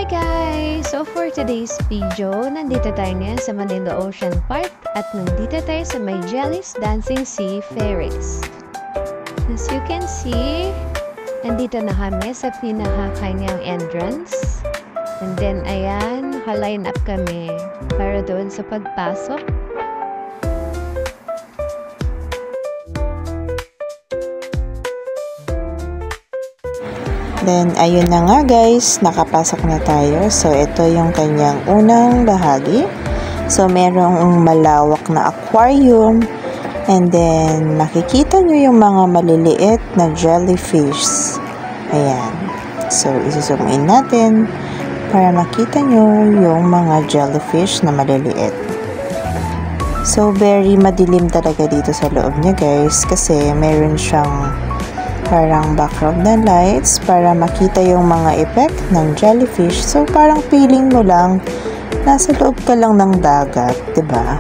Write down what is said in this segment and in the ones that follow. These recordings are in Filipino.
Hi guys! So for today's video, nandito tayo ngayon sa Manila Ocean Park at nandito tayo sa may Jelly's Dancing Sea Ferries. As you can see, nandito na kami sa pinakakanyang entrance. And then ayan, naka-line up kami para doon sa pagpasok. Then, ayun na nga guys, nakapasok na tayo. So, ito yung kanyang unang bahagi. So, merong malawak na aquarium. And then, makikita nyo yung mga maliliit na jellyfish. Ayan. So, isi-zoom in natin para makita nyo yung mga jellyfish na maliliit. So, very madilim talaga dito sa loob niya guys. Kasi, meron siyang parang background na lights para makita yung mga effect ng jellyfish. So, parang feeling mo lang nasa loob ka lang ng dagat, 'di ba?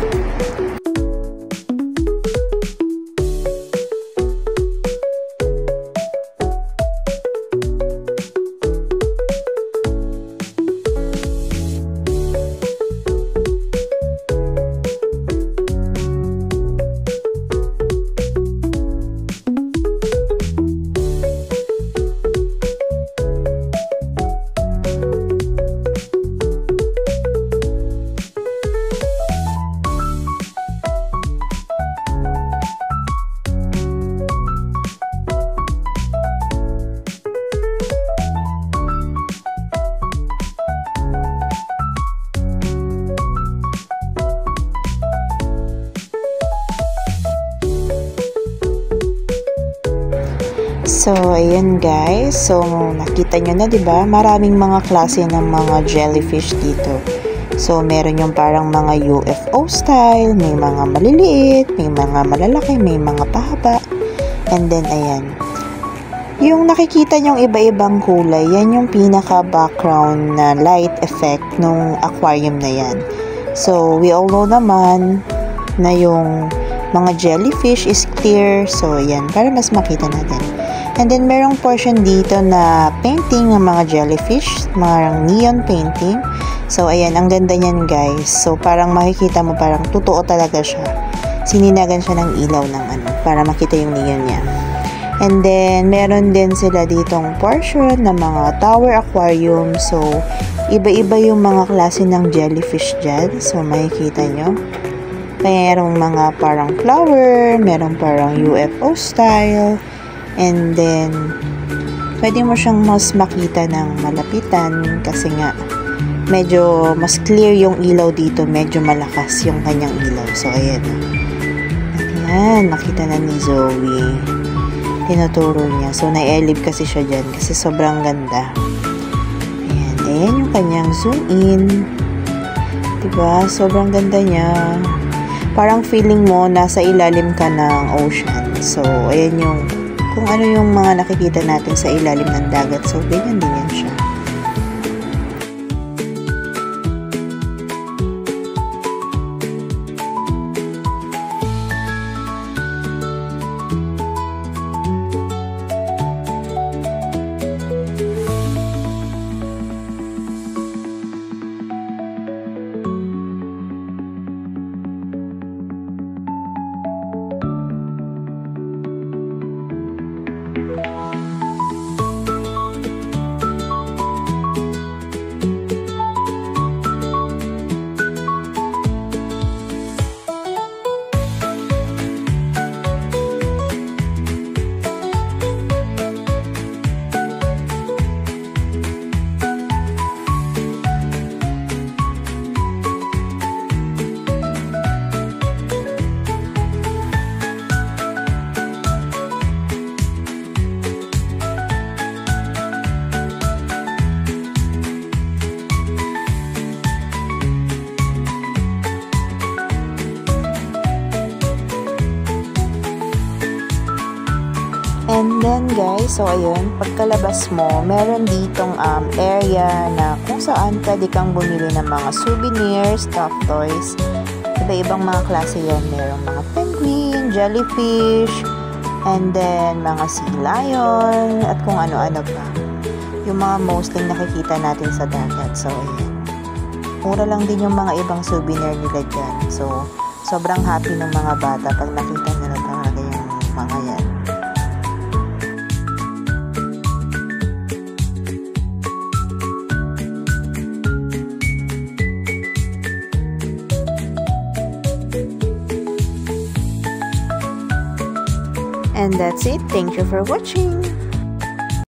So, ayan guys. So, nakita nyo na, 'di ba? Maraming mga klase ng mga jellyfish dito. So, meron yung parang mga UFO style, may mga maliliit, may mga malalaki, may mga pahaba. And then, ayan. Yung nakikita nyong iba-ibang kulay, yan yung pinaka-background na light effect nung aquarium na yan. So, we all know naman na yung mga jellyfish is clear. So, ayan, para mas makita natin. And then, merong portion dito na painting ng mga jellyfish, mga neon painting. So, ayan, ang ganda niyan guys. So, parang makikita mo, parang totoo talaga siya. Sininagan siya ng ilaw ng para makita yung neon niya. And then, meron din sila ditong portion ng mga tower aquarium. So, iba-iba yung mga klase ng jellyfish dyan. So, makikita nyo. Merong mga parang flower, merong parang UFO style. And then, pwede mo siyang mas makita ng malapitan kasi nga, medyo mas clear yung ilaw dito, medyo malakas yung kanyang ilaw. So, ayan. Ayan, nakita na ni Zoe. Tinuturo niya. So, nai-elib kasi siya dyan kasi sobrang ganda. Ayan, ayan yung kanyang zoom in. Diba? Sobrang ganda niya. Parang feeling mo, nasa ilalim ka ng ocean. So, ayan yung kung ano yung mga nakikita natin sa ilalim ng dagat. So, ganyan din yan siya. And then guys, so ayun, pagkalabas mo, meron ditong area na kung saan pwede kang bumili ng mga souvenirs, stuffed toys. Iba-ibang mga klase yan. Merong mga penguin, jellyfish, and then mga sea lion, at kung ano-ano pa. yung mga mostly nakikita natin sa dagat. So, ayan. Mura lang din yung mga ibang souvenir nila dyan. So, sobrang happy ng mga bata pag nakita nila talaga yung mga yan. And that's it. Thank you for watching.